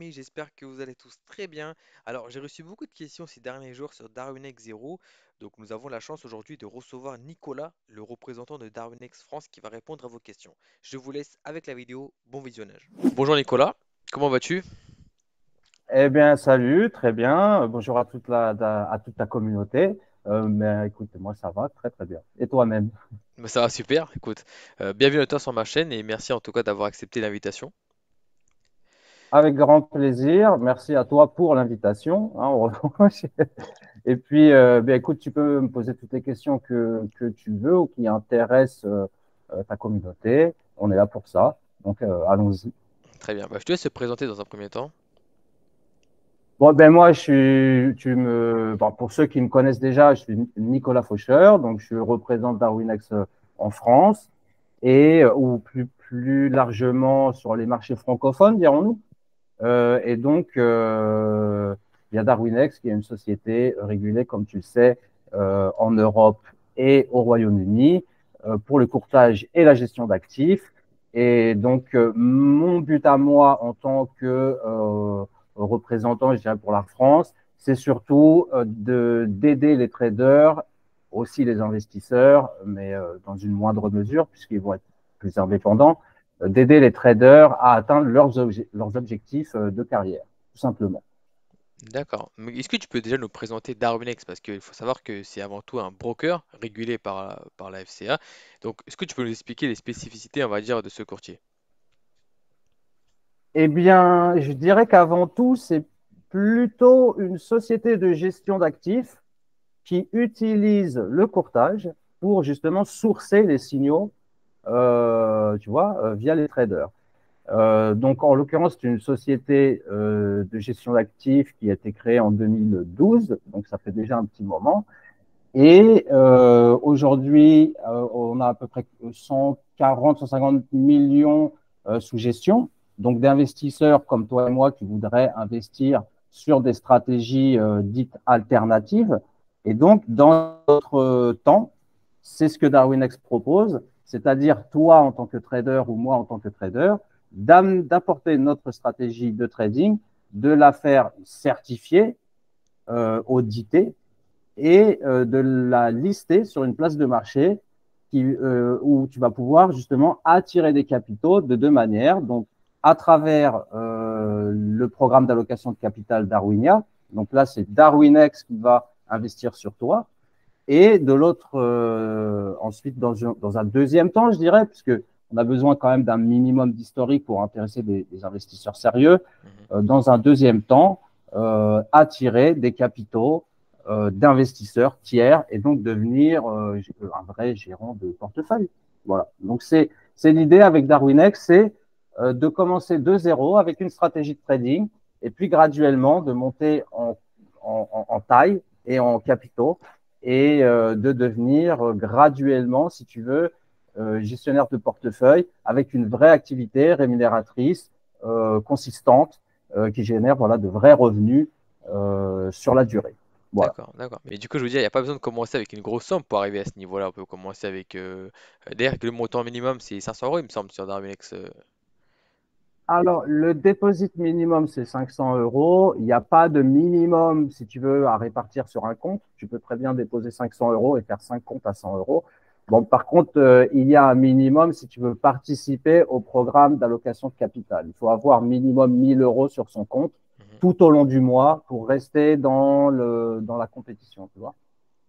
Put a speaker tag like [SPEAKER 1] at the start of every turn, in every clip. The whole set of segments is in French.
[SPEAKER 1] amis, j'espère que vous allez tous très bien. Alors, j'ai reçu beaucoup de questions ces derniers jours sur DarwinX Zero. Donc, nous avons la chance aujourd'hui de recevoir Nicolas, le représentant de DarwinX France, qui va répondre à vos questions. Je vous laisse avec la vidéo. Bon visionnage. Bonjour Nicolas, comment vas-tu?
[SPEAKER 2] Eh bien, salut, très bien. Bonjour à à toute ta communauté. Mais écoute, moi, ça va très, très bien. Et toi-même?
[SPEAKER 1] Bah, ça va super. Écoute, bienvenue à toi sur ma chaîne et merci en tout cas d'avoir accepté l'invitation.
[SPEAKER 2] Avec grand plaisir. Merci à toi pour l'invitation, hein, en revanche. Et puis, bien, écoute, tu peux me poser toutes les questions que tu veux ou qui intéressent ta communauté. On est là pour ça. Donc, allons-y.
[SPEAKER 1] Très bien. Bah, je te laisse te présenter dans un premier temps.
[SPEAKER 2] Bon, ben moi, bon, pour ceux qui me connaissent déjà, je suis Nicolas Faucheur, donc je représente Darwinex en France et ou plus largement sur les marchés francophones, dirons-nous. Et donc, il y a Darwinex qui est une société régulée, comme tu le sais, en Europe et au Royaume-Uni pour le courtage et la gestion d'actifs. Et donc, mon but à moi en tant que représentant, je dirais, pour la France, c'est surtout d'aider les traders, aussi les investisseurs, mais dans une moindre mesure, puisqu'ils vont être plus indépendants, d'aider les traders à atteindre leurs objectifs de carrière, tout simplement.
[SPEAKER 1] D'accord. Mais est-ce que tu peux déjà nous présenter Darwinex? Parce qu'il faut savoir que c'est avant tout un broker régulé par la FCA. Donc, est-ce que tu peux nous expliquer les spécificités, on va dire, de ce courtier?
[SPEAKER 2] Eh bien, je dirais qu'avant tout, c'est plutôt une société de gestion d'actifs qui utilise le courtage pour justement sourcer les signaux, tu vois, via les traders. Donc, en l'occurrence, c'est une société de gestion d'actifs qui a été créée en 2012, donc ça fait déjà un petit moment. Et aujourd'hui, on a à peu près 140, 150 millions sous gestion, donc d'investisseurs comme toi et moi qui voudraient investir sur des stratégies dites alternatives. Et donc, dans notre temps, c'est ce que DarwinX propose, c'est-à-dire toi en tant que trader ou moi en tant que trader, d'apporter notre stratégie de trading, de la faire certifier, auditer et de la lister sur une place de marché où tu vas pouvoir justement attirer des capitaux de deux manières. Donc, à travers le programme d'allocation de capital Darwinia. Donc là, c'est DarwinX qui va investir sur toi. Et de l'autre, ensuite, dans un deuxième temps, je dirais, puisque on a besoin quand même d'un minimum d'historique pour intéresser des investisseurs sérieux,
[SPEAKER 1] Mhm.
[SPEAKER 2] dans un deuxième temps, attirer des capitaux d'investisseurs tiers et donc devenir un vrai gérant de portefeuille. Voilà. Donc, c'est l'idée avec DarwinX, c'est de commencer de zéro avec une stratégie de trading et puis graduellement de monter en taille et en capitaux et de devenir graduellement, si tu veux, gestionnaire de portefeuille avec une vraie activité rémunératrice, consistante, qui génère voilà, de vrais revenus sur la durée. Voilà.
[SPEAKER 1] D'accord, d'accord. Mais du coup, je veux dire, il n'y a pas besoin de commencer avec une grosse somme pour arriver à ce niveau-là. On peut commencer avec... d'ailleurs, que le montant minimum, c'est 500 euros, il me semble, sur Darwinex.
[SPEAKER 2] Alors, le deposit minimum, c'est 500 euros. Il n'y a pas de minimum, si tu veux, à répartir sur un compte. Tu peux très bien déposer 500 euros et faire 5 comptes à 100 euros. Bon, par contre, il y a un minimum si tu veux participer au programme d'allocation de capital. Il faut avoir minimum 1000 euros sur son compte
[SPEAKER 1] Mhm.
[SPEAKER 2] tout au long du mois pour rester dans la compétition, tu vois.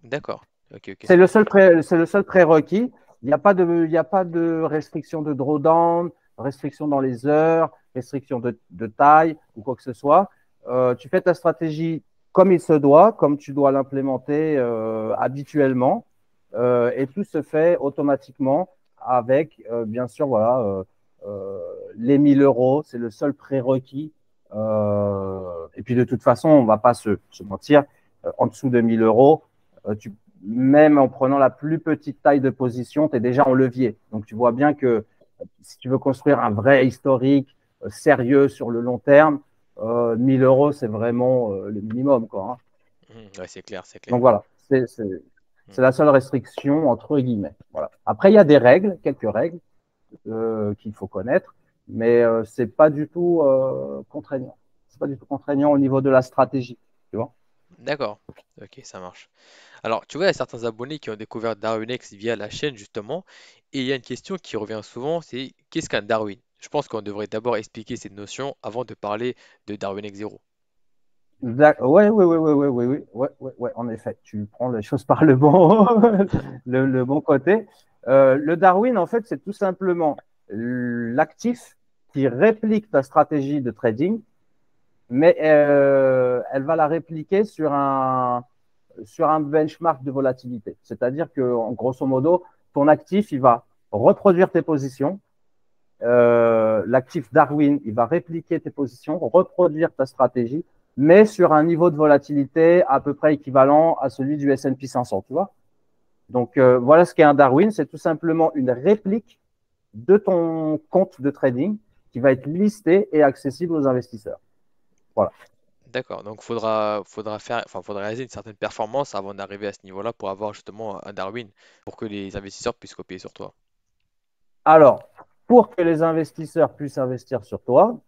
[SPEAKER 1] D'accord. Ok, ok,
[SPEAKER 2] C'est le seul c'est le seul prérequis. Il y a pas de restriction de drawdown, restriction dans les heures, restriction de taille ou quoi que ce soit. Tu fais ta stratégie comme il se doit, comme tu dois l'implémenter habituellement, et tout se fait automatiquement avec, bien sûr, voilà, les 1000 euros, c'est le seul prérequis. Et puis de toute façon, on ne va pas se mentir, en dessous de 1000 euros, tu même en prenant la plus petite taille de position, tu es déjà en levier. Donc, tu vois bien que si tu veux construire un vrai historique sérieux sur le long terme, 1000 euros, c'est vraiment le minimum, quoi, hein.
[SPEAKER 1] Mhm. Ouais, c'est clair, c'est
[SPEAKER 2] Donc,
[SPEAKER 1] clair.
[SPEAKER 2] voilà,
[SPEAKER 1] Mhm.
[SPEAKER 2] c'est la seule restriction, entre guillemets. Voilà. Après, il y a des règles, quelques règles qu'il faut connaître, mais ce n'est pas du tout contraignant. c'est pas du tout contraignant au niveau de la stratégie, tu vois.
[SPEAKER 1] D'accord. Ok, ça marche. Alors, tu vois, il y a certains abonnés qui ont découvert DarwinX via la chaîne, justement, et il y a une question qui revient souvent, c'est qu'est-ce qu'un Darwin? Je pense qu'on devrait d'abord expliquer cette notion avant de parler de DarwinX Zero.
[SPEAKER 2] Ouais, ouais, ouais, ouais, ouais, ouais, ouais, ouais, ouais, ouais, en effet, tu prends les choses par le bon, le bon côté. Le Darwin, en fait, c'est tout simplement l'actif qui réplique ta stratégie de trading, mais elle va la répliquer sur un benchmark de volatilité. C'est-à-dire que, en grosso modo, ton actif, il va reproduire tes positions. L'actif Darwin, il va répliquer tes positions, reproduire ta stratégie, mais sur un niveau de volatilité à peu près équivalent à celui du S&P 500, tu vois. Donc, voilà ce qu'est un Darwin. C'est tout simplement une réplique de ton compte de trading qui va être listé et accessible aux investisseurs. Voilà.
[SPEAKER 1] D'accord, donc faudra réaliser une certaine performance avant d'arriver à ce niveau-là pour avoir justement un Darwin, pour que les investisseurs puissent copier sur toi.
[SPEAKER 2] Alors, pour que les investisseurs puissent investir sur toi,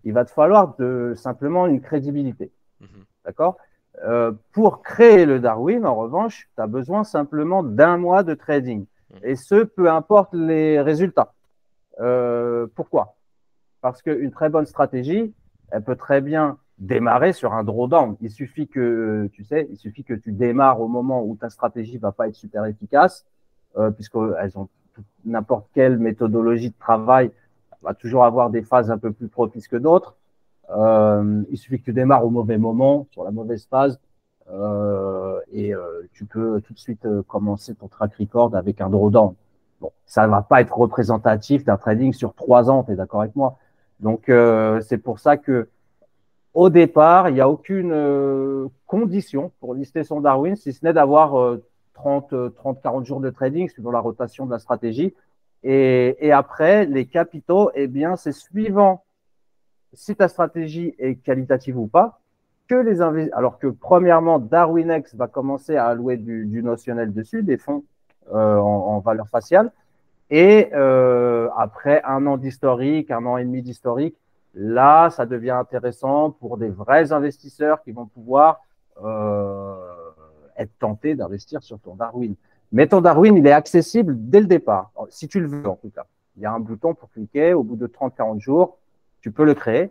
[SPEAKER 2] il va te falloir simplement une crédibilité.
[SPEAKER 1] Mhm.
[SPEAKER 2] D'accord. Pour créer le Darwin, en revanche, tu as besoin simplement d'un mois de trading.
[SPEAKER 1] Mhm.
[SPEAKER 2] Et ce, peu importe les résultats. Pourquoi? Parce qu'une très bonne stratégie, elle peut très bien démarrer sur un drawdown. Il suffit que, tu sais, il suffit que tu démarres au moment où ta stratégie ne va pas être super efficace, puisqu'elles ont n'importe quelle méthodologie de travail, va toujours avoir des phases un peu plus propices que d'autres. Il suffit que tu démarres au mauvais moment, sur la mauvaise phase, tu peux tout de suite commencer ton track record avec un drawdown. Bon, ça ne va pas être représentatif d'un trading sur 3 ans, tu es d'accord avec moi? Donc, c'est pour ça que au départ, il n'y a aucune condition pour lister son Darwin, si ce n'est d'avoir 30-40 jours de trading suivant la rotation de la stratégie. Et après, les capitaux, eh bien, c'est suivant si ta stratégie est qualitative ou pas, alors que premièrement, DarwinX va commencer à allouer du notionnel dessus, des fonds en valeur faciale. Et après 1 an d'historique, 1 an et demi d'historique, là, ça devient intéressant pour des vrais investisseurs qui vont pouvoir euh, être tentés d'investir sur ton Darwin. Mais ton Darwin, il est accessible dès le départ, si tu le veux en tout cas. Il y a un bouton pour cliquer, au bout de 30-40 jours, tu peux le créer.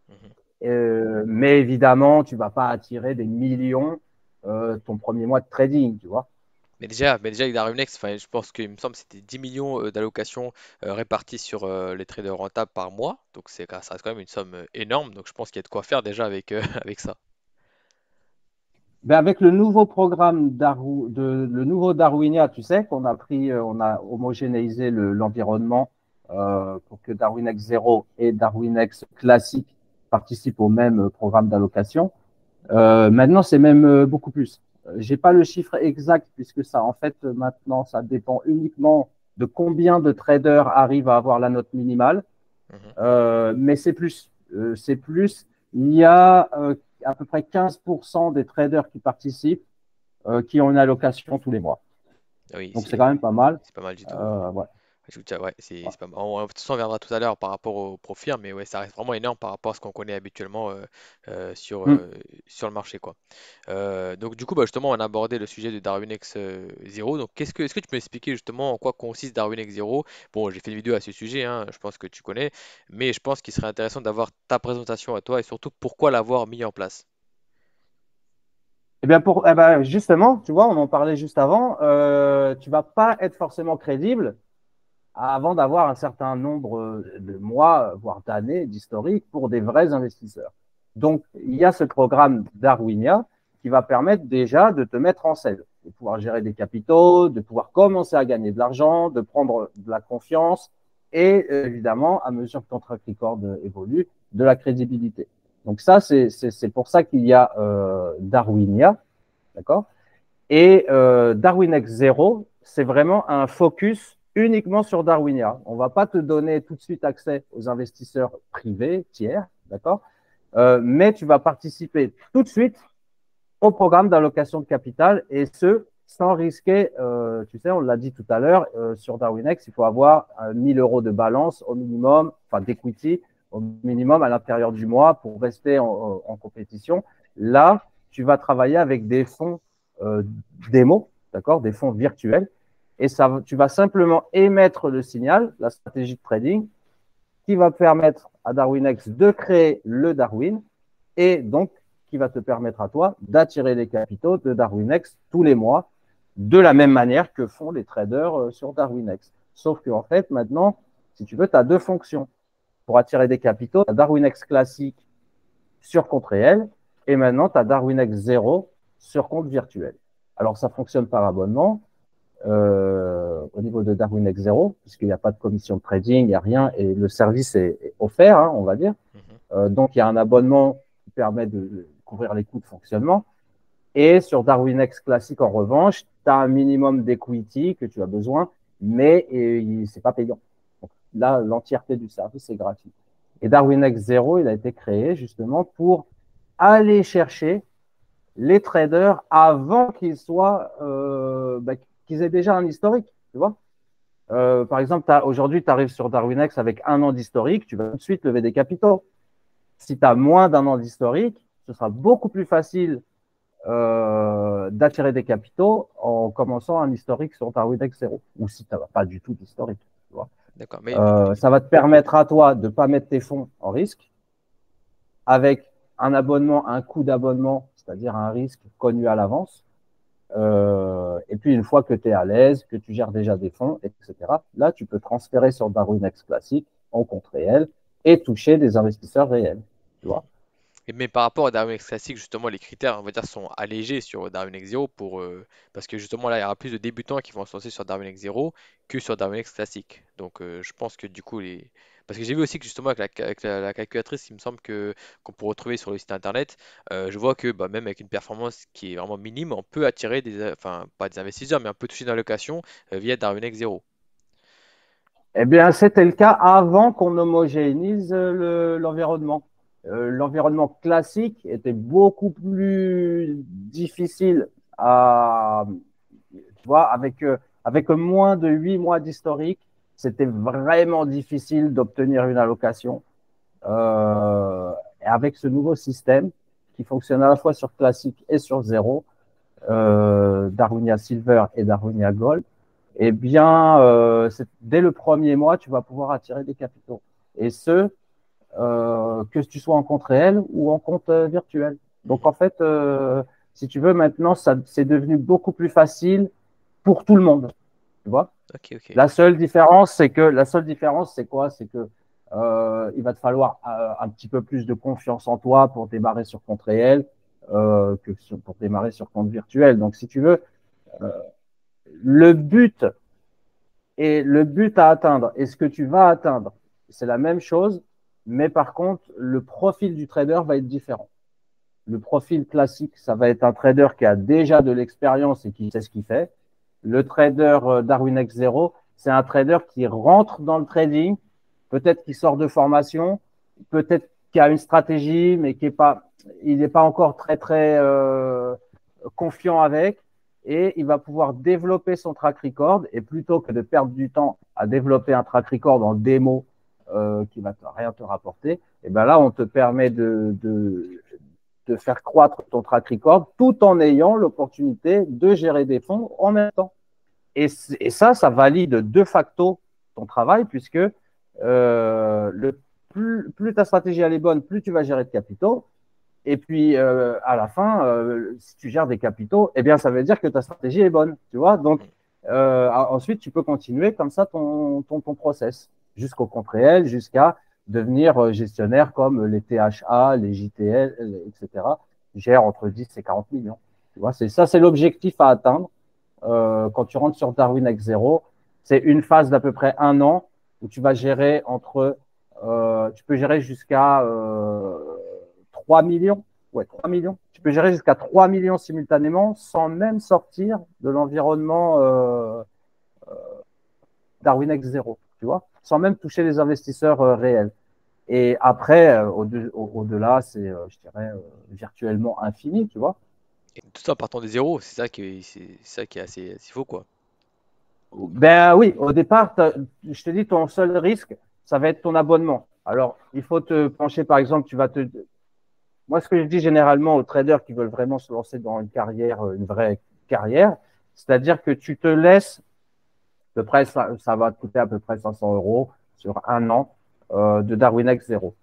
[SPEAKER 1] Mhm.
[SPEAKER 2] Mais évidemment, tu ne vas pas attirer des millions ton premier mois de trading, tu vois.
[SPEAKER 1] Mais déjà avec DarwinX, enfin, je pense qu'il me semble que c'était 10 millions d'allocations réparties sur les traders rentables par mois. Donc ça reste quand même une somme énorme. Donc je pense qu'il y a de quoi faire déjà avec, avec ça.
[SPEAKER 2] Ben avec le nouveau programme le nouveau Darwinia, tu sais qu'on a on a homogénéisé l'environnement pour que DarwinX 0 et DarwinX classique participent au même programme d'allocation. Maintenant, c'est même beaucoup plus. J'ai pas le chiffre exact puisque ça, en fait, maintenant, ça dépend uniquement de combien de traders arrivent à avoir la note minimale.
[SPEAKER 1] Mhm.
[SPEAKER 2] Mais c'est plus. C'est plus. Il y a à peu près 15% des traders qui participent qui ont une allocation tous les mois.
[SPEAKER 1] Ah oui,
[SPEAKER 2] Donc, c'est quand même pas mal.
[SPEAKER 1] c'est pas mal du tout. Ouais.
[SPEAKER 2] Ouais.
[SPEAKER 1] Ouais, c'est pas mal. De toute façon, on verra tout à l'heure par rapport au profil, mais ouais, ça reste vraiment énorme par rapport à ce qu'on connaît habituellement
[SPEAKER 2] Mm.
[SPEAKER 1] sur le marché, quoi. Donc du coup, bah, justement, on a abordé le sujet de DarwinX Zero. Donc est-ce que tu peux expliquer justement en quoi consiste DarwinX Zero? Bon, j'ai fait une vidéo à ce sujet, hein, je pense que tu connais, mais je pense qu'il serait intéressant d'avoir ta présentation à toi et surtout pourquoi l'avoir mis en place.
[SPEAKER 2] Eh bien, justement, tu vois, on en parlait juste avant, tu vas pas être forcément crédible avant d'avoir un certain nombre de mois, voire d'années d'historique pour des vrais investisseurs. Donc, il y a ce programme Darwinia qui va permettre déjà de te mettre en selle, de pouvoir gérer des capitaux, de pouvoir commencer à gagner de l'argent, de prendre de la confiance et évidemment, à mesure que ton track record évolue, de la crédibilité. Donc ça, c'est pour ça qu'il y a Darwinia, d'accord. Et DarwinX 0, c'est vraiment un focus uniquement sur Darwinia. On ne va pas te donner tout de suite accès aux investisseurs privés, tiers, d'accord. Mais tu vas participer tout de suite au programme d'allocation de capital et ce, sans risquer, tu sais, on l'a dit tout à l'heure, sur DarwinX, il faut avoir 1 000 € de balance au minimum, enfin d'equity, au minimum à l'intérieur du mois pour rester en compétition. Là, tu vas travailler avec des fonds euh, démo, d'accord, des fonds virtuels, et ça, tu vas simplement émettre le signal, la stratégie de trading, qui va permettre à DarwinX de créer le Darwin et donc qui va te permettre à toi d'attirer les capitaux de DarwinX tous les mois de la même manière que font les traders sur DarwinX. Sauf qu'en fait, maintenant, si tu veux, tu as deux fonctions. Pour attirer des capitaux, tu as DarwinX classique sur compte réel et maintenant tu as DarwinX 0 sur compte virtuel. Alors, ça fonctionne par abonnement au niveau de DarwinX 0, puisqu'il n'y a pas de commission de trading, il n'y a rien, et le service est offert, hein, on va dire.
[SPEAKER 1] Mhm.
[SPEAKER 2] Donc, il y a un abonnement qui permet de couvrir les coûts de fonctionnement. Et sur DarwinX classique, en revanche, tu as un minimum d'equity que tu as besoin, mais ce n'est pas payant. Donc, là, l'entièreté du service est gratuite. Et DarwinX 0, il a été créé justement pour aller chercher les traders avant qu'ils soient, qu'ils aient déjà un historique, tu vois. Par exemple, aujourd'hui, tu arrives sur DarwinX avec un an d'historique, tu vas tout de suite lever des capitaux. Si tu as moins d'un an d'historique, ce sera beaucoup plus facile d'attirer des capitaux en commençant un historique sur DarwinX 0. Ou si tu n'as pas du tout d'historique, tu vois.
[SPEAKER 1] D'accord. Mais
[SPEAKER 2] Ça va te permettre à toi de ne pas mettre tes fonds en risque avec un abonnement, un coût d'abonnement, c'est-à-dire un risque connu à l'avance. Et puis, une fois que tu es à l'aise, que tu gères déjà des fonds, etc., là, tu peux transférer sur DarwinX classique en compte réel et toucher des investisseurs réels. Tu vois.
[SPEAKER 1] mais par rapport à Darwin X classique, justement, les critères, on va dire, sont allégés sur Darwin X Zero parce que justement, là, il y aura plus de débutants qui vont se lancer sur Darwin X Zero que sur Darwin X classique. Donc, je pense que du coup, parce que j'ai vu aussi que justement, avec la calculatrice, il me semble que qu'on peut retrouver sur le site internet, je vois que bah, même avec une performance qui est vraiment minime, on peut attirer enfin, pas des investisseurs, mais on peut toucher une allocation via Darwin X Zero.
[SPEAKER 2] Eh bien, c'était le cas avant qu'on homogénéise l'environnement. L'environnement classique était beaucoup plus difficile à, tu vois, avec moins de 8 mois d'historique, c'était vraiment difficile d'obtenir une allocation. Et avec ce nouveau système qui fonctionne à la fois sur classique et sur zéro, Darwinia Silver et Darwinia Gold, eh bien, dès le premier mois, tu vas pouvoir attirer des capitaux. Et que tu sois en compte réel ou en compte virtuel. Donc,
[SPEAKER 1] Mhm.
[SPEAKER 2] en fait, si tu veux, maintenant, c'est devenu beaucoup plus facile pour tout le monde. Tu vois.
[SPEAKER 1] Ok, ok.
[SPEAKER 2] La seule différence, c'est quoi? C'est que il va te falloir un petit peu plus de confiance en toi pour démarrer sur compte réel pour démarrer sur compte virtuel. Donc, si tu veux, euh, le but le but à atteindre et ce que tu vas atteindre, c'est la même chose, mais par contre, le profil du trader va être différent. Le profil classique, ça va être un trader qui a déjà de l'expérience et qui sait ce qu'il fait. Le trader Darwin X 0, c'est un trader qui rentre dans le trading, peut-être qu'il sort de formation, peut-être qu'il a une stratégie, mais il n'est pas encore très très confiant avec, et il va pouvoir développer son track record. Et plutôt que de perdre du temps à développer un track record en démo qui va rien te rapporter, et ben là on te permet de faire croître ton track record tout en ayant l'opportunité de gérer des fonds en même temps. Et ça valide de facto ton travail puisque plus ta stratégie elle est bonne, plus tu vas gérer de capitaux. Et puis, à la fin, si tu gères des capitaux, eh bien, ça veut dire que ta stratégie est bonne, tu vois. Donc, ensuite, tu peux continuer comme ça ton process jusqu'au compte réel, jusqu'à devenir gestionnaire comme les THA, les JTL, etc., qui gèrent entre 10 et 40 millions. Tu vois, c'est l'objectif à atteindre quand tu rentres sur Darwin X 0. C'est une phase d'à peu près un an où tu vas gérer tu peux gérer jusqu'à 3 millions. Ouais, 3 millions. Tu peux gérer jusqu'à 3 millions simultanément sans même sortir de l'environnement Darwin X 0, tu vois, sans même toucher les investisseurs réels. Et après, au-delà, c'est, je dirais, virtuellement infini, tu vois.
[SPEAKER 1] Et tout ça partant des zéros, c'est ça qui est assez faux, quoi.
[SPEAKER 2] Ben oui, au départ, je te dis, ton seul risque, ça va être ton abonnement. Alors, il faut te pencher, par exemple, moi, ce que je dis généralement aux traders qui veulent vraiment se lancer dans une carrière, une vraie carrière, c'est-à-dire que tu te laisses, à peu près, ça va te coûter à peu près 500 euros sur un an de Darwin X 0.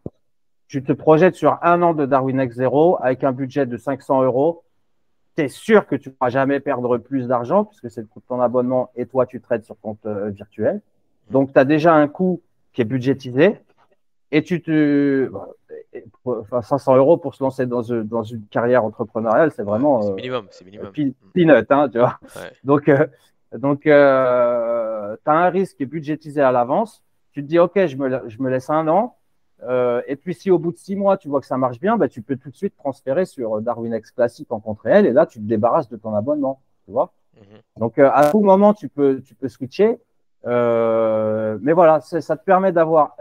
[SPEAKER 2] Tu te projettes sur un an de Darwin X 0 avec un budget de 500 euros. Tu es sûr que tu ne pourras jamais perdre plus d'argent puisque c'est le coût de ton abonnement et toi, tu trades sur compte virtuel.
[SPEAKER 1] Hmm.
[SPEAKER 2] Donc, tu as déjà un coût qui est budgétisé et enfin, 500 euros pour se lancer dans une carrière entrepreneuriale, c'est
[SPEAKER 1] Ouais,
[SPEAKER 2] vraiment
[SPEAKER 1] c'est minimum, c'est minimum. Hmm.
[SPEAKER 2] peanut, hein, tu vois.
[SPEAKER 1] Ouais.
[SPEAKER 2] Donc, tu as un risque qui est budgétisé à l'avance. Tu te dis, OK, je me laisse un an. Et puis, si au bout de 6 mois, tu vois que ça marche bien, bah, tu peux tout de suite transférer sur Darwin X Classic en compte réel. Et là, tu te débarrasses de ton abonnement. Tu vois.
[SPEAKER 1] Mhm.
[SPEAKER 2] Donc, à tout moment, tu peux switcher. Mais voilà, ça te permet d'avoir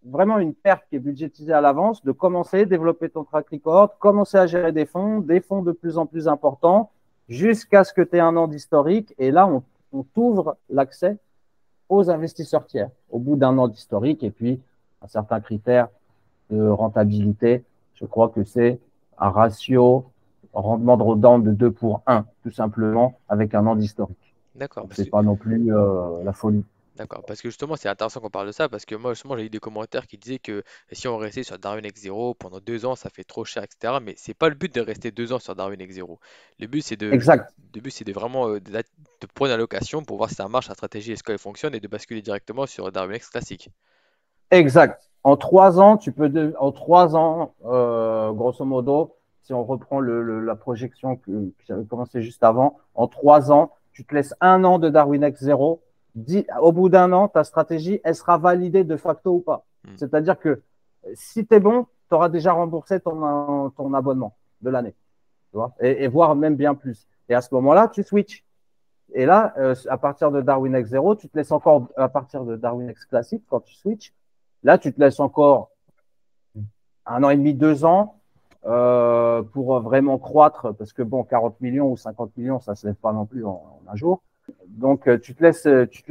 [SPEAKER 2] vraiment une perte qui est budgétisée à l'avance, de commencer à développer ton track record, commencer à gérer des fonds de plus en plus importants, jusqu'à ce que tu aies un an d'historique. Et là, on t'ouvre l'accès aux investisseurs tiers au bout d'un an d'historique. Et puis, un certain critère de rentabilité, je crois que c'est un ratio rendement de redans de 2 pour 1, tout simplement, avec un an d'historique.
[SPEAKER 1] D'accord,
[SPEAKER 2] Donc,
[SPEAKER 1] parce
[SPEAKER 2] c'est
[SPEAKER 1] que,
[SPEAKER 2] pas non plus la folie.
[SPEAKER 1] d'accord, parce que justement, c'est intéressant qu'on parle de ça, parce que moi, justement, j'ai eu des commentaires qui disaient que si on restait sur Darwin X 0 pendant 2 ans, ça fait trop cher, etc. Mais c'est pas le but de rester 2 ans sur Darwin X 0. Le but,
[SPEAKER 2] Exact,
[SPEAKER 1] c'est de vraiment de prendre la location pour voir si ça marche, la stratégie, est-ce qu'elle fonctionne, et de basculer directement sur Darwin X classique.
[SPEAKER 2] exact. En 3 ans, en 3 ans, grosso modo, si on reprend la projection qui avait commencé juste avant, en 3 ans, tu te laisses un an de Darwin X 0. Au bout d'un an, ta stratégie, elle sera validée de facto ou pas.
[SPEAKER 1] Hmm.
[SPEAKER 2] C'est-à-dire que si tu es bon, tu auras déjà remboursé ton abonnement de l'année, tu vois, et voire même bien plus. Et à ce moment-là, tu switches. Et là, à partir de Darwin X 0, tu te laisses encore, à partir de Darwin X classique, quand tu switches, là, tu te laisses encore un an et demi, 2 ans pour vraiment croître, parce que bon, 40 millions ou 50 millions, ça ne se lève pas non plus en un jour. Donc, tu te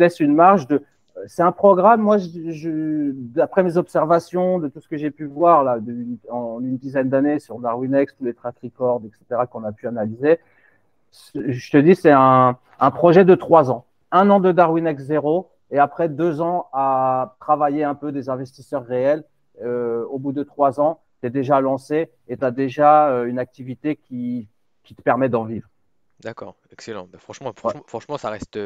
[SPEAKER 2] laisses une marge de. C'est un programme, moi, d'après mes observations, de tout ce que j'ai pu voir là, en une dizaine d'années sur Darwin X, tous les track records, etc., qu'on a pu analyser, je te dis, c'est un projet de 3 ans. Un an de Darwin X 0 et après 2 ans à travailler un peu des investisseurs réels. Au bout de 3 ans, tu es déjà lancé et tu as déjà une activité qui te permet d'en vivre.
[SPEAKER 1] D'accord, excellent. Ben,
[SPEAKER 2] Ouais,
[SPEAKER 1] franchement, ça reste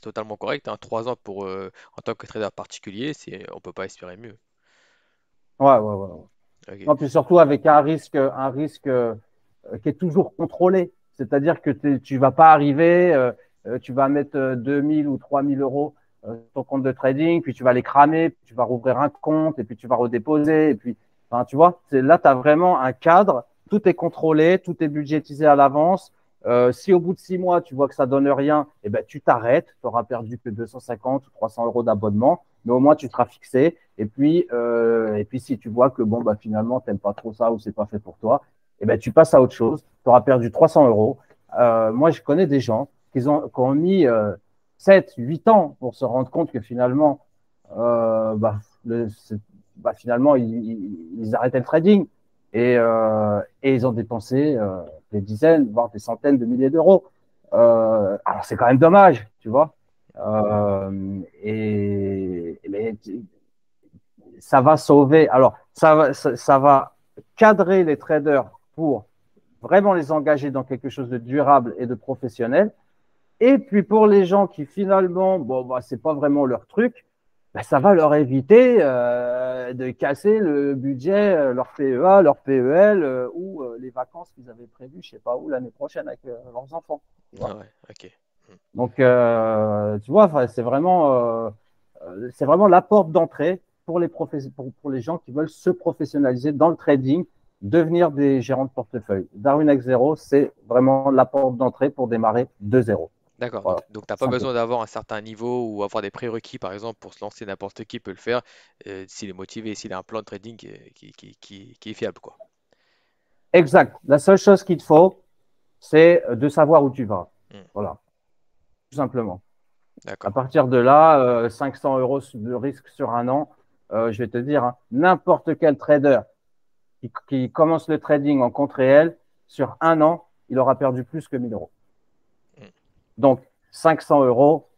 [SPEAKER 1] totalement correct, hein. 3 ans pour, en tant que trader particulier, on peut pas espérer mieux.
[SPEAKER 2] ouais.
[SPEAKER 1] Ok.
[SPEAKER 2] Non, puis surtout avec un risque qui est toujours contrôlé. C'est-à-dire que tu ne vas pas arriver, tu vas mettre 2000 ou 3000 euros sur ton compte de trading, puis tu vas les cramer, puis tu vas rouvrir un compte, et puis tu vas redéposer. Et puis, enfin, tu vois, là, tu as vraiment un cadre, tout est contrôlé, tout est budgétisé à l'avance. Si au bout de 6 mois, tu vois que ça donne rien, eh ben, tu t'arrêtes, tu auras perdu que 250 ou 300 euros d'abonnement, mais au moins tu seras fixé. Et puis si tu vois que bon, bah, finalement, tu n'aimes pas trop ça ou c'est pas fait pour toi, eh ben, tu passes à autre chose. Tu auras perdu 300 euros. Moi, je connais des gens qui ont mis 7, 8 ans pour se rendre compte que finalement, bah, finalement ils arrêtaient le trading et ils ont dépensé des dizaines, voire des centaines de milliers d'euros. Alors, c'est quand même dommage, tu vois. Mais ça va sauver. Alors, ça va cadrer les traders pour vraiment les engager dans quelque chose de durable et de professionnel. Et puis pour les gens qui finalement, bon, bah, c'est pas vraiment leur truc, bah, ça va leur éviter de casser le budget, leur PEA, leur PEL ou les vacances qu'ils avaient prévues, je sais pas où, l'année prochaine avec leurs enfants. Tu
[SPEAKER 1] Ah
[SPEAKER 2] vois.
[SPEAKER 1] ouais, ok. Hmm.
[SPEAKER 2] Donc, tu vois, c'est vraiment la porte d'entrée pour pour les gens qui veulent se professionnaliser dans le trading, devenir des gérants de portefeuille. Darwin X 0, c'est vraiment la porte d'entrée pour démarrer de zéro.
[SPEAKER 1] D'accord,
[SPEAKER 2] Voilà,
[SPEAKER 1] donc t'as pas
[SPEAKER 2] simplement.
[SPEAKER 1] besoin d'avoir un certain niveau ou avoir des prérequis, par exemple, pour se lancer, n'importe qui peut le faire, s'il est motivé, s'il a un plan de trading qui est fiable, quoi.
[SPEAKER 2] Exact. La seule chose qu'il te faut, c'est de savoir où tu vas.
[SPEAKER 1] Hmm.
[SPEAKER 2] Voilà, tout simplement. À
[SPEAKER 1] D'accord.
[SPEAKER 2] partir de là, 500 euros de risque sur un an, je vais te dire, hein, n'importe quel trader qui commence le trading en compte réel, sur un an, il aura perdu plus que 1000 euros.
[SPEAKER 1] Mm.
[SPEAKER 2] Donc, 500 euros,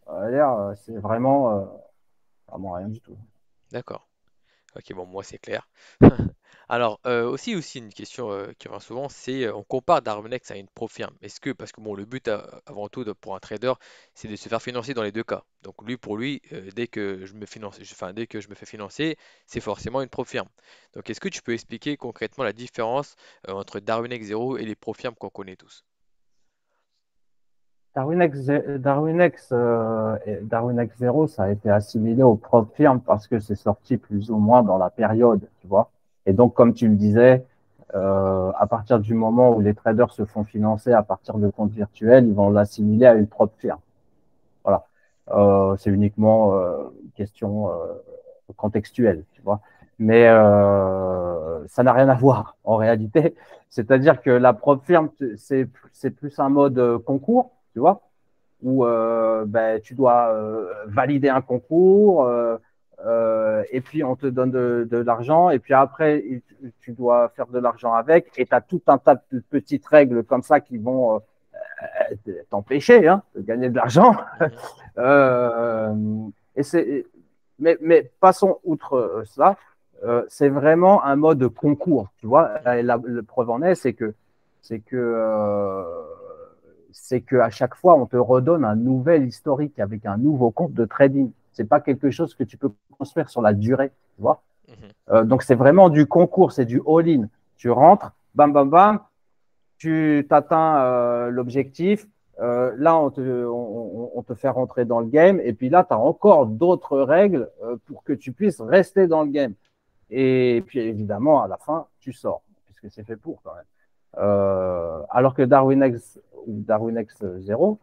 [SPEAKER 2] c'est vraiment rien du tout.
[SPEAKER 1] D'accord. Ok, bon, moi c'est clair. Alors, aussi une question qui revient souvent, c'est on compare Darwinex à une pro firme. Est-ce que, parce que bon, le but avant tout pour un trader, c'est de se faire financer dans les deux cas. Donc lui, pour lui, dès que je me finance, enfin, dès que je me fais financer, c'est forcément une pro firme. Donc, est-ce que tu peux expliquer concrètement la différence entre Darwinex 0 et les pro firmes qu'on connaît tous?
[SPEAKER 2] Darwinex 0, ça a été assimilé aux propres firmes parce que c'est sorti plus ou moins dans la période, tu vois. Et donc, comme tu le disais, à partir du moment où les traders se font financer à partir de comptes virtuels, ils vont l'assimiler à une propre firme. Voilà. C'est uniquement une question contextuelle, tu vois. Mais ça n'a rien à voir en réalité. C'est-à-dire que la propre firme, c'est plus un mode concours, tu vois, où ben, tu dois valider un concours et puis on te donne de l'argent et puis après tu dois faire de l'argent avec et tu as tout un tas de petites règles comme ça qui vont t'empêcher hein, de gagner de l'argent.
[SPEAKER 1] Mhm,
[SPEAKER 2] euh, et mais passons outre cela. C'est vraiment un mode concours, tu vois.
[SPEAKER 1] mhm,
[SPEAKER 2] Le preuve en est, c'est que, c'est que à chaque fois, on te redonne un nouvel historique avec un nouveau compte de trading. C'est pas quelque chose que tu peux construire sur la durée, tu vois.
[SPEAKER 1] mhm.
[SPEAKER 2] Donc c'est vraiment du concours, c'est du all-in. Tu rentres, bam, bam, bam, tu t'atteins l'objectif. Là, on te fait rentrer dans le game. Et puis là, tu as encore d'autres règles pour que tu puisses rester dans le game. Et puis évidemment, à la fin, tu sors, puisque c'est fait pour quand même. Alors que DarwinX ou DarwinX 0,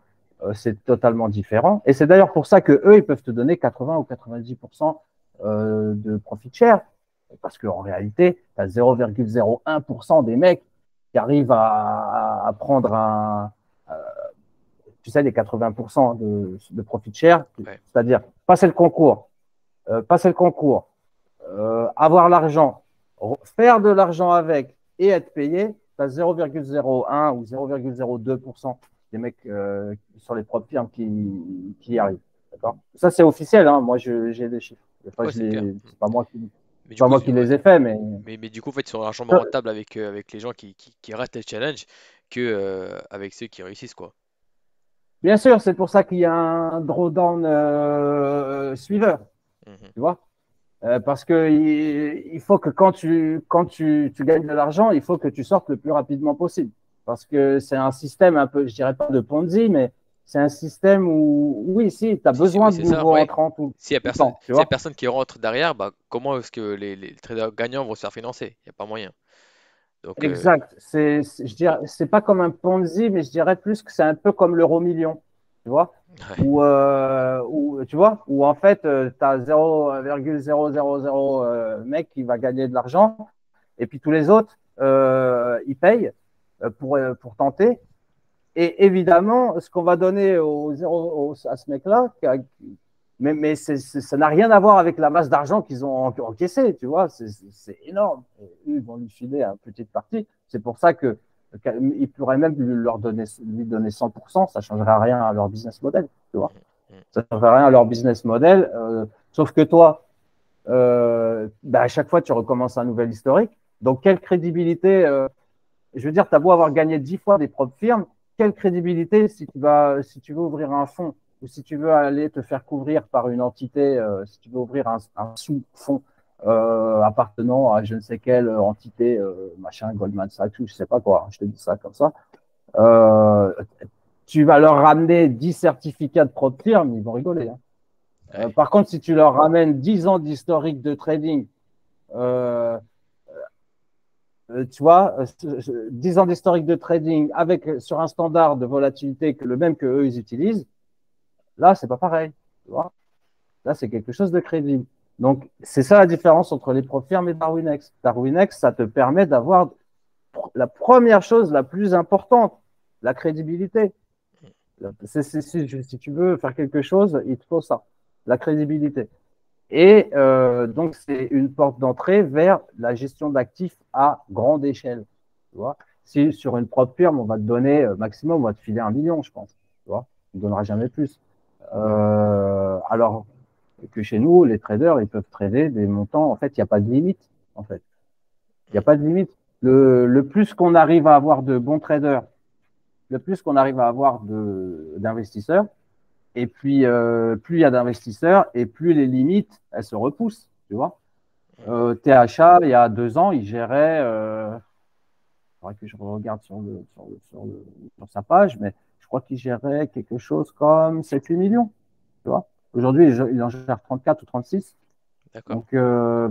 [SPEAKER 2] c'est totalement différent. Et c'est d'ailleurs pour ça que eux, ils peuvent te donner 80 ou 90% de profit share. Parce qu'en réalité, tu as 0,01% des mecs qui arrivent à prendre tu sais, les 80% de profit share,
[SPEAKER 1] Ouais.
[SPEAKER 2] c'est-à-dire passer le concours, avoir l'argent, faire de l'argent avec et être payé, tu as 0,01 ou 0,02% des mecs sur les propres firmes qui y arrivent. D'accord. Ça, c'est officiel. Hein. Moi, j'ai des chiffres. Pas,
[SPEAKER 1] Ouais, c'est clair. Mm.
[SPEAKER 2] c'est pas
[SPEAKER 1] Mais du
[SPEAKER 2] pas
[SPEAKER 1] coup,
[SPEAKER 2] moi qui les ai faits, mais
[SPEAKER 1] mais du coup, en fait, ils sont largement rentables avec les gens qui ratent les challenges que avec ceux qui réussissent, quoi.
[SPEAKER 2] bien sûr, c'est pour ça qu'il y a un drawdown suiveur.
[SPEAKER 1] Mhm.
[SPEAKER 2] Tu vois. Parce que il faut que quand tu gagnes de l'argent, il faut que tu sortes le plus rapidement possible. Parce que c'est un système un peu, je dirais pas de Ponzi, mais c'est un système où, oui, si, tu as
[SPEAKER 1] Si, oui,
[SPEAKER 2] besoin de
[SPEAKER 1] c'est ça,
[SPEAKER 2] nouveaux
[SPEAKER 1] ouais.
[SPEAKER 2] entrants
[SPEAKER 1] S'il y a
[SPEAKER 2] tout le
[SPEAKER 1] personne,
[SPEAKER 2] temps, tu
[SPEAKER 1] s'il y a
[SPEAKER 2] vois.
[SPEAKER 1] personne qui rentre derrière, bah, comment est-ce que les traders gagnants vont se faire financer? Il n'y a pas moyen. Donc,
[SPEAKER 2] Exact. Je dirais, c'est pas comme un Ponzi, mais je dirais plus que c'est un peu comme l'euro million, tu vois.
[SPEAKER 1] ouais.
[SPEAKER 2] Tu vois, où en fait, tu as 0,000 mec qui va gagner de l'argent, et puis tous les autres, ils payent pour tenter. Et évidemment, ce qu'on va donner à ce mec-là, mais ça n'a rien à voir avec la masse d'argent qu'ils ont encaissé, tu vois, c'est énorme. Et eux, ils vont lui filer une petite partie. C'est pour ça qu'ils pourraient même lui donner 100%, ça ne changerait rien à leur business model, tu vois.
[SPEAKER 1] Mhm. Mhm.
[SPEAKER 2] Ça ne changerait rien à leur business model, sauf que toi, bah, à chaque fois, tu recommences un nouvel historique. Donc, quelle crédibilité je veux dire, tu as beau avoir gagné 10 fois des propres firmes, quelle crédibilité si tu veux ouvrir un fonds ou si tu veux aller te faire couvrir par une entité, si tu veux ouvrir un sous-fonds appartenant à je ne sais quelle entité, machin, Goldman Sachs, ou je ne sais pas quoi, je te dis ça comme ça, euh, tu vas leur ramener 10 certificats de propre firme, ils vont rigoler. Hein.
[SPEAKER 1] Ouais.
[SPEAKER 2] Par contre, si tu leur ramènes 10 ans d'historique de trading, euh, tu vois, 10 ans d'historique de trading avec sur un standard de volatilité que le même que eux ils utilisent, là c'est pas pareil. Tu vois, là c'est quelque chose de crédible. Donc c'est ça la différence entre les Profirm et DarwinX. DarwinX, ça te permet d'avoir la première chose la plus importante, la crédibilité. Si tu veux faire quelque chose, il te faut ça, la crédibilité. Et donc, c'est une porte d'entrée vers la gestion d'actifs à grande échelle. Tu vois, si sur une propre firme, on va te donner maximum, on va te filer 1 million, je pense. Tu vois, on ne donnera jamais plus. Alors que chez nous, les traders, ils peuvent trader des montants. En fait, il n'y a pas de limite. En fait, il n'y a pas de limite. Le plus qu'on arrive à avoir de bons traders, le plus qu'on arrive à avoir d'investisseurs, et puis plus il y a d'investisseurs, et plus les limites, elles se repoussent. Tu vois. THA, il y a 2 ans, il gérait, il faudrait que je regarde sur sa page, mais je crois qu'il gérait quelque chose comme 7-8 millions. Tu vois. Aujourd'hui, il en gère 34 ou 36.
[SPEAKER 1] D'accord.
[SPEAKER 2] Donc,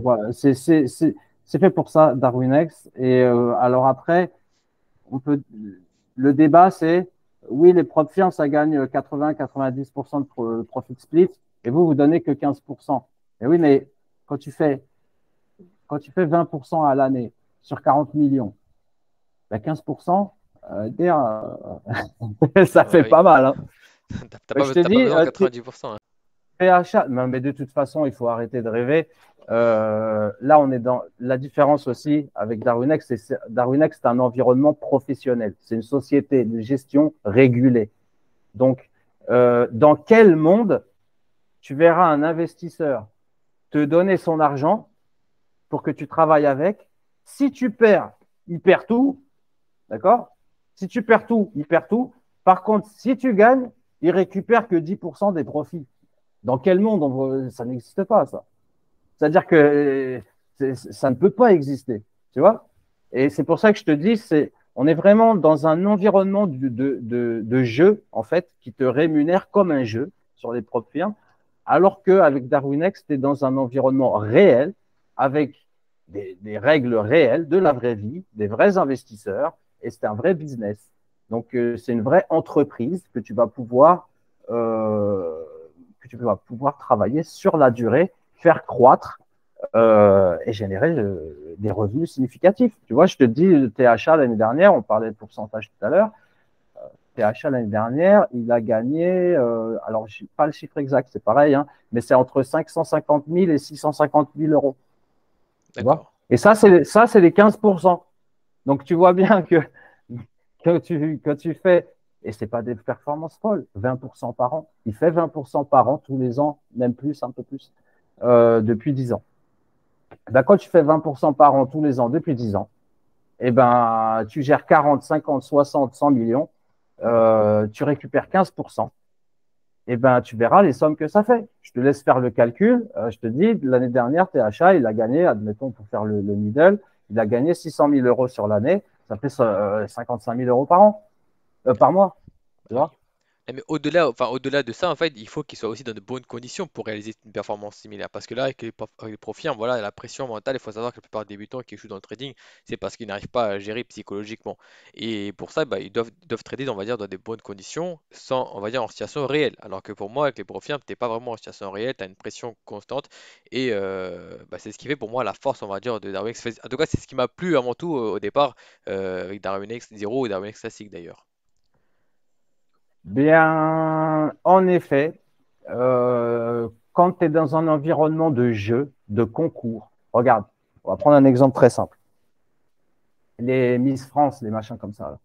[SPEAKER 2] voilà, c'est fait pour ça, DarwinX. Et alors après, on peut, le débat, c'est oui, les propres firmes, ça gagne 80-90% de profit split, et vous donnez que 15%. Et oui, mais quand tu fais, quand tu fais 20% à l'année sur 40 millions, ben 15%, dire, ça
[SPEAKER 1] Ouais,
[SPEAKER 2] fait
[SPEAKER 1] oui.
[SPEAKER 2] pas mal. Hein. Ben, je te
[SPEAKER 1] T'as pas
[SPEAKER 2] dis,
[SPEAKER 1] besoin de 90%, hein.
[SPEAKER 2] PHA, non, mais de toute façon, il faut arrêter de rêver. Là, on est dans la différence aussi avec DarwinX. DarwinX, c'est un environnement professionnel. C'est une société de gestion régulée. Donc, dans quel monde tu verras un investisseur te donner son argent pour que tu travailles avec? Si tu perds, il perd tout. D'accord? Si tu perds tout, il perd tout. Par contre, si tu gagnes, il récupère que 10% des profits. Dans quel monde ça n'existe pas, ça? C'est-à-dire que ça ne peut pas exister, tu vois. Et c'est pour ça que je te dis, on est vraiment dans un environnement de jeu, en fait, qui te rémunère comme un jeu sur les propres firmes, alors qu'avec DarwinX, tu es dans un environnement réel, avec des règles réelles, de la vraie vie, des vrais investisseurs, et c'est un vrai business. Donc, c'est une vraie entreprise euh, que tu vas pouvoir travailler sur la durée, faire croître et générer des revenus significatifs. Tu vois, je te dis, le THA l'année dernière, on parlait de pourcentage tout à l'heure, THA l'année dernière, il a gagné, alors je n'ai pas le chiffre exact, c'est pareil, hein, mais c'est entre 550 000 et 650 000 euros. Tu vois.
[SPEAKER 1] D'accord.
[SPEAKER 2] Et ça, c'est les 15%. Donc tu vois bien que quand tu fais, et ce n'est pas des performances folles, 20% par an, il fait 20% par an tous les ans, même plus, un peu plus, depuis 10 ans. Ben, quand tu fais 20% par an tous les ans depuis 10 ans, eh ben, tu gères 40, 50, 60, 100 millions, tu récupères 15%, eh ben, tu verras les sommes que ça fait. Je te laisse faire le calcul. Je te dis, l'année dernière, THA, il a gagné, admettons pour faire le middle, il a gagné 600 000 euros sur l'année. Ça fait 55 000 euros par an, par mois. Tu
[SPEAKER 1] Bah oui.
[SPEAKER 2] vois.
[SPEAKER 1] Mais au-delà de ça, en fait, il faut qu'il soit aussi dans de bonnes conditions pour réaliser une performance similaire. Parce que là, avec les profils, voilà, la pression mentale, il faut savoir que la plupart des débutants qui échouent dans le trading, c'est parce qu'ils n'arrivent pas à gérer psychologiquement. Et pour ça, bah, ils doivent trader, on va dire, dans des bonnes conditions, sans, on va dire, en situation réelle. Alors que pour moi, avec les profils, tu n'es pas vraiment en situation réelle, tu as une pression constante. Et bah, c'est ce qui fait pour moi la force, on va dire, de Darwin X. En tout cas, c'est ce qui m'a plu avant tout au départ, avec Darwin X 0 et Darwin X classique d'ailleurs.
[SPEAKER 2] Bien, en effet, quand tu es dans un environnement de jeu, de concours, regarde, on va prendre un exemple très simple. Les Miss France, les machins comme ça.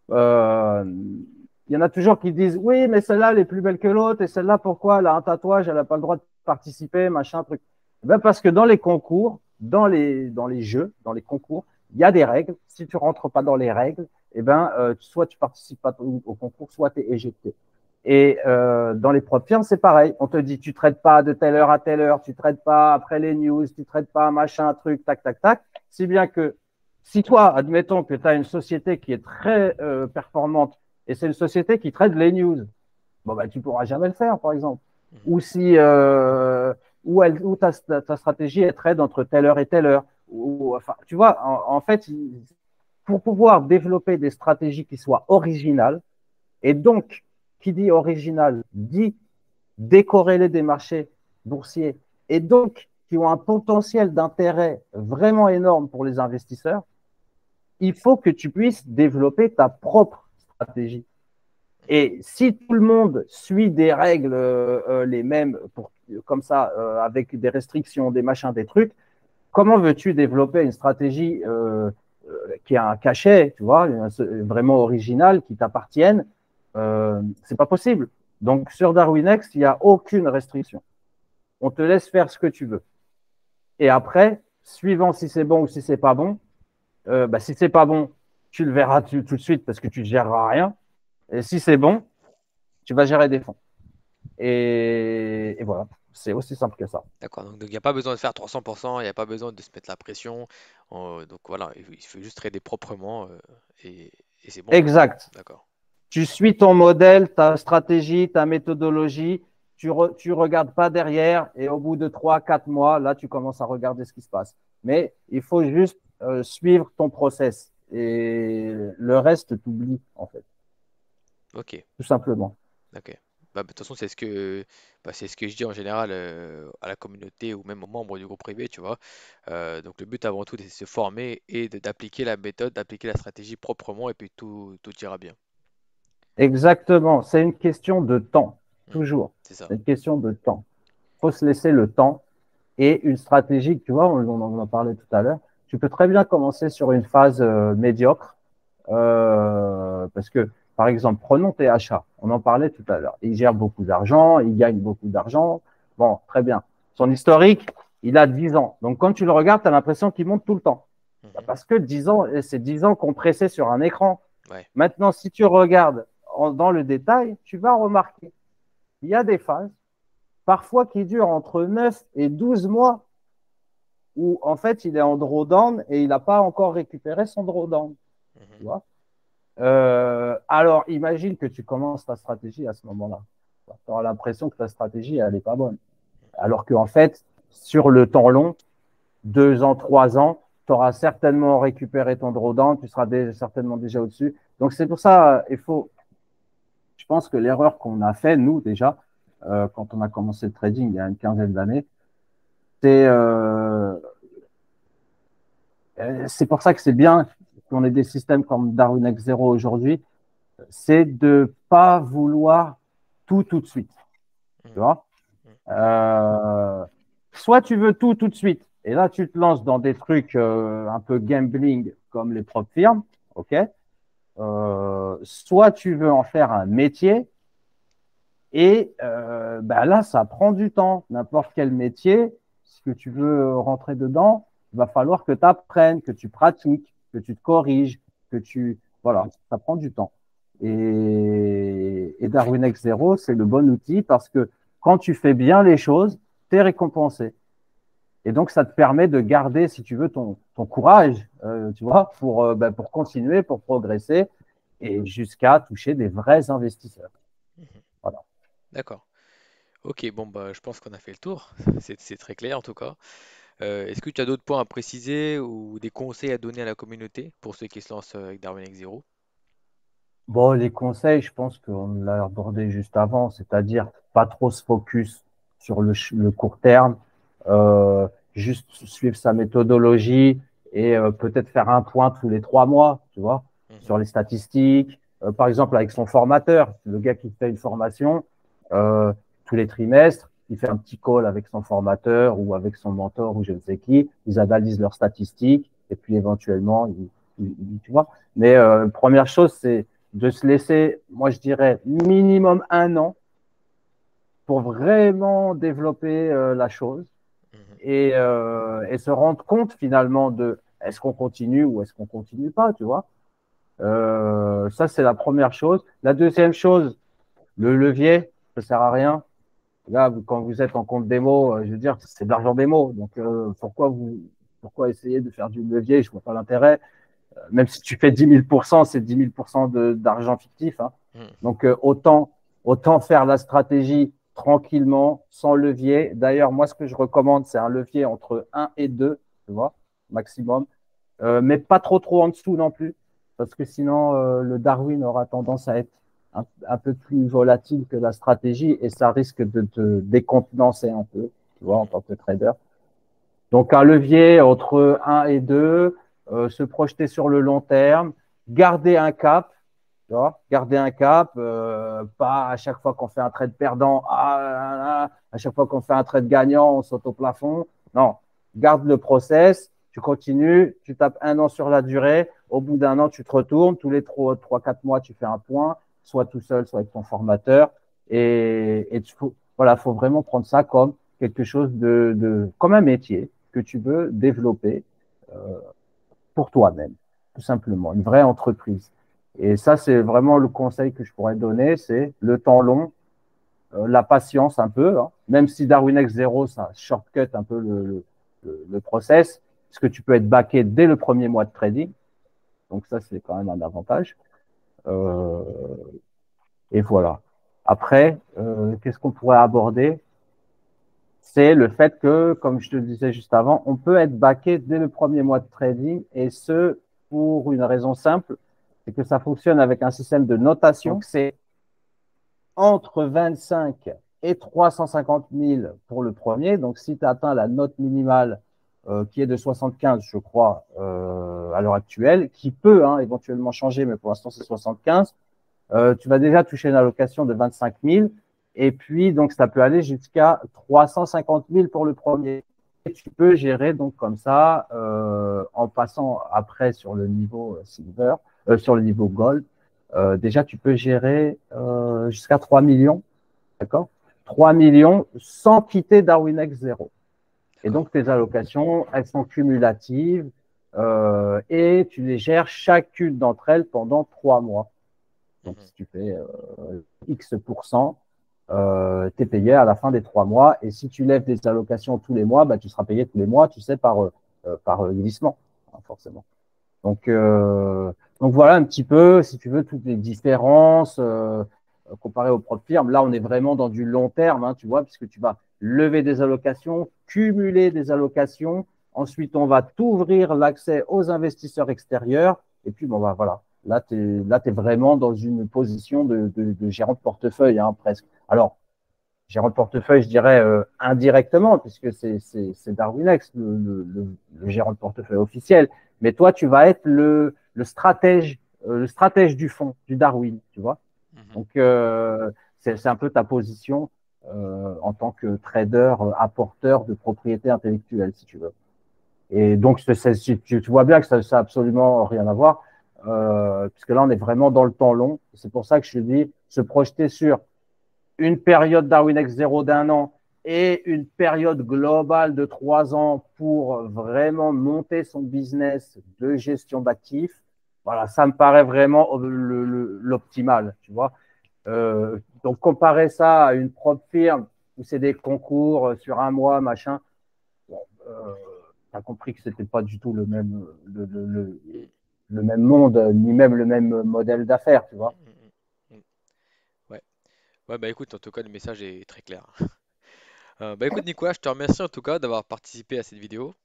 [SPEAKER 2] Il y en a toujours qui disent oui, mais celle-là, elle est plus belle que l'autre, et celle-là, pourquoi elle a un tatouage, elle n'a pas le droit de participer, machin, truc. Ben parce que dans les concours, dans les jeux, dans les concours, il y a des règles. Si tu rentres pas dans les règles, eh ben, soit tu participes pas au concours, soit tu es éjecté. Et dans les propres firmes, c'est pareil. On te dit, tu traites pas de telle heure à telle heure, tu traites pas après les news, tu traites pas machin, truc, tac, tac, tac. Si bien que si toi, admettons que tu as une société qui est très performante et c'est une société qui traite les news, bon, bah, tu ne pourras jamais le faire, par exemple.
[SPEAKER 1] Mhm.
[SPEAKER 2] Ou si ou ta stratégie est trade entre telle heure et telle heure. Ou, enfin, tu vois, en fait, pour pouvoir développer des stratégies qui soient originales, et donc, qui dit original, dit décorrélé des marchés boursiers, et donc qui ont un potentiel d'intérêt vraiment énorme pour les investisseurs, il faut que tu puisses développer ta propre stratégie. Et si tout le monde suit des règles les mêmes, comme ça, avec des restrictions, des machins, des trucs, comment veux-tu développer une stratégie qui a un cachet, tu vois, vraiment original, qui t'appartienne? C'est pas possible. Donc, sur DarwinX, il n'y a aucune restriction. On te laisse faire ce que tu veux. Et après, suivant si c'est bon ou si c'est pas bon, si c'est pas bon, tu le verras tout de suite parce que tu ne géreras rien. Et si c'est bon, tu vas gérer des fonds. Et voilà, c'est aussi simple que ça.
[SPEAKER 1] D'accord, donc il n'y a pas besoin de faire 300%, il n'y a pas besoin de se mettre la pression. Donc voilà, il faut juste trader proprement et, et c'est bon quoi.
[SPEAKER 2] Exact.
[SPEAKER 1] D'accord.
[SPEAKER 2] Tu suis ton modèle, ta stratégie, ta méthodologie, tu regardes pas derrière et au bout de 3, 4 mois, là, tu commences à regarder ce qui se passe. Mais il faut juste suivre ton process et le reste, t'oublies en fait,
[SPEAKER 1] Ok,
[SPEAKER 2] tout simplement.
[SPEAKER 1] ok. Bah, de toute façon, c'est ce que je dis en général à la communauté ou même aux membres du groupe privé, tu vois. Donc le but avant tout, c'est de se former et d'appliquer la méthode, d'appliquer la stratégie proprement et puis tout ira bien.
[SPEAKER 2] Exactement. C'est une question de temps,
[SPEAKER 1] Hmm,
[SPEAKER 2] toujours.
[SPEAKER 1] c'est ça.
[SPEAKER 2] C'est une question de temps. Il faut se laisser le temps et une stratégie, tu vois, on en parlait tout à l'heure. Tu peux très bien commencer sur une phase médiocre. Parce que, par exemple, prenons THA, on en parlait tout à l'heure. Il gère beaucoup d'argent, il gagne beaucoup d'argent. Bon, très bien. Son historique, il a 10 ans. Donc, quand tu le regardes, tu as l'impression qu'il monte tout le temps.
[SPEAKER 1] Mhm.
[SPEAKER 2] Parce que 10 ans, c'est 10 ans compressés sur un écran.
[SPEAKER 1] Ouais.
[SPEAKER 2] Maintenant, si tu regardes dans le détail, tu vas remarquer qu'il y a des phases, parfois qui durent entre 9 et 12 mois, où en fait, il est en drawdown et il n'a pas encore récupéré son drawdown.
[SPEAKER 1] Mhm.
[SPEAKER 2] Tu vois. Alors, imagine que tu commences ta stratégie à ce moment-là. Tu auras l'impression que ta stratégie, elle n'est pas bonne. Alors qu'en fait, sur le temps long, 2 ans, 3 ans, tu auras certainement récupéré ton drawdown, tu seras certainement déjà au-dessus. Donc, c'est pour ça, je pense que l'erreur qu'on a fait, nous, déjà, quand on a commencé le trading il y a une quinzaine d'années, c'est pour ça que c'est bien qu'on ait des systèmes comme Darwin X Zero aujourd'hui, c'est de ne pas vouloir tout de suite. Tu
[SPEAKER 1] Mhm.
[SPEAKER 2] vois. Soit tu veux tout de suite, et là tu te lances dans des trucs un peu gambling comme les propres firmes, ok. Soit tu veux en faire un métier, et là ça prend du temps. N'importe quel métier, si tu veux rentrer dedans, il va falloir que tu apprennes, que tu pratiques, que tu te corriges, voilà, ça prend du temps. Et Darwin X Zero, c'est le bon outil parce que quand tu fais bien les choses, tu es récompensé. Et donc, ça te permet de garder, si tu veux, ton courage, tu vois, pour continuer, pour progresser et jusqu'à toucher des vrais investisseurs.
[SPEAKER 1] Mhm.
[SPEAKER 2] Voilà.
[SPEAKER 1] D'accord. Ok, bon bah je pense qu'on a fait le tour. C'est très clair en tout cas. Est-ce que tu as d'autres points à préciser ou des conseils à donner à la communauté pour ceux qui se lancent avec Darwin X Zero?
[SPEAKER 2] Bon, les conseils, je pense qu'on l'a abordé juste avant, c'est-à-dire pas trop se focus sur le court terme, euh, juste suivre sa méthodologie et peut-être faire un point tous les 3 mois, tu vois,
[SPEAKER 1] Mhm.
[SPEAKER 2] sur les statistiques. Par exemple, avec son formateur, le gars qui fait une formation, euh, tous les trimestres, il fait un petit call avec son formateur ou avec son mentor ou je ne sais qui, ils analysent leurs statistiques et puis éventuellement, tu vois. Mais première chose, c'est de se laisser, moi je dirais, minimum 1 an pour vraiment développer la chose
[SPEAKER 1] Mhm.
[SPEAKER 2] et se rendre compte finalement de est-ce qu'on continue ou est-ce qu'on continue pas, tu vois. Ça, c'est la première chose. La deuxième chose, le levier, ça sert à rien. Là, quand vous êtes en compte démo, je veux dire, c'est de l'argent démo. Donc, pourquoi essayer de faire du levier? Je vois pas l'intérêt. Même si tu fais 10 000%, c'est 10 000% d'argent fictif. Hein.
[SPEAKER 1] Mhm.
[SPEAKER 2] Donc, autant faire la stratégie tranquillement, sans levier. D'ailleurs, moi, ce que je recommande, c'est un levier entre 1 et 2, tu vois, maximum. Mais pas trop en dessous non plus, parce que sinon, le Darwin aura tendance à être un peu plus volatile que la stratégie et ça risque de te décontenancer un peu, tu vois, en
[SPEAKER 1] Mhm.
[SPEAKER 2] tant que trader. Donc, un levier entre 1 et 2, se projeter sur le long terme, garder un cap, tu vois, garder un cap, pas à chaque fois qu'on fait un trade perdant, à chaque fois qu'on fait un trade gagnant, on saute au plafond. Non, garde le process, tu continues, tu tapes 1 an sur la durée. Au bout d'1 an, tu te retournes. Tous les 3, 4 mois, tu fais un point, soit tout seul, soit avec ton formateur. Et voilà, faut vraiment prendre ça comme quelque chose comme un métier que tu veux développer euh, pour toi-même, tout simplement, une vraie entreprise. Et ça, c'est vraiment le conseil que je pourrais donner, c'est le temps long, la patience un peu, hein. Même si Darwin X 0, ça shortcut un peu le process, parce que tu peux être backé dès le premier mois de trading. Donc ça, c'est quand même un avantage. Euh, et voilà. Après, qu'est-ce qu'on pourrait aborder? C'est le fait que, comme je te le disais juste avant, on peut être backé dès le premier mois de trading, et ce, pour une raison simple, c'est que ça fonctionne avec un système de notation. Donc, c'est entre 25 et 350 000 pour le premier. Donc, si tu atteins la note minimale qui est de 75, je crois, à l'heure actuelle, qui peut éventuellement changer, mais pour l'instant, c'est 75, tu vas déjà toucher une allocation de 25 000. Et puis, donc, ça peut aller jusqu'à 350 000 pour le premier. Et tu peux gérer donc comme ça, en passant après sur le niveau silver, sur le niveau gold. Déjà, tu peux gérer jusqu'à 3 millions, d'accord? 3 millions sans quitter Darwin X 0. Et
[SPEAKER 1] D'accord.
[SPEAKER 2] donc, tes allocations, elles sont cumulatives et tu les gères chacune d'entre elles pendant 3 mois. Donc,
[SPEAKER 1] Mhm.
[SPEAKER 2] si tu fais X%, tu es payé à la fin des 3 mois. Et si tu lèves des allocations tous les mois, bah, tu seras payé tous les mois, tu sais, par glissement, hein, forcément. Donc, euh, donc voilà un petit peu, si tu veux, toutes les différences comparées aux propres firmes. Là, on est vraiment dans du long terme, hein, tu vois, puisque tu vas lever des allocations, cumuler des allocations. Ensuite, on va t'ouvrir l'accès aux investisseurs extérieurs. Et puis, bon, bah, voilà. Là, tu es vraiment dans une position de gérant de portefeuille, hein, presque. Alors, gérant de portefeuille, je dirais indirectement, puisque c'est Darwinex, le gérant de portefeuille officiel. Mais toi, tu vas être le stratège du fonds, du Darwin, tu vois.
[SPEAKER 1] Mhm.
[SPEAKER 2] Donc, c'est un peu ta position en tant que trader, apporteur de propriété intellectuelle, si tu veux. Et donc, tu vois bien que ça n'a absolument rien à voir, puisque là, on est vraiment dans le temps long. C'est pour ça que je te dis, se projeter sur une période Darwin X 0 d'1 an et une période globale de 3 ans pour vraiment monter son business de gestion d'actifs, voilà, ça me paraît vraiment l'optimal, tu vois. Donc, comparer ça à une propre firme où c'est des concours sur un mois, machin, bon, tu as compris que c'était pas du tout
[SPEAKER 1] Mhm.
[SPEAKER 2] le même monde, ni même le même modèle d'affaires, tu vois.
[SPEAKER 1] Mhm. Mhm. Ouais. Ouais, bah écoute, en tout cas, le message est très clair. Bah écoute, Nicolas, je te remercie en tout cas d'avoir participé à cette vidéo.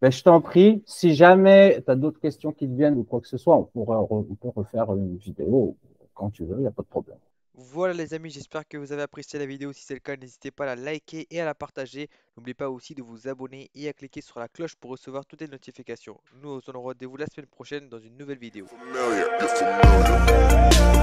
[SPEAKER 2] Ben, je t'en prie, si jamais tu as d'autres questions qui te viennent ou quoi que ce soit, on peut refaire une vidéo quand tu veux, il n'y a pas de problème.
[SPEAKER 1] Voilà les amis, j'espère que vous avez apprécié la vidéo. Si c'est le cas, n'hésitez pas à la liker et à la partager. N'oubliez pas aussi de vous abonner et à cliquer sur la cloche pour recevoir toutes les notifications. Nous, on se donne rendez-vous la semaine prochaine dans une nouvelle vidéo.
[SPEAKER 3] Familiar, you're familiar.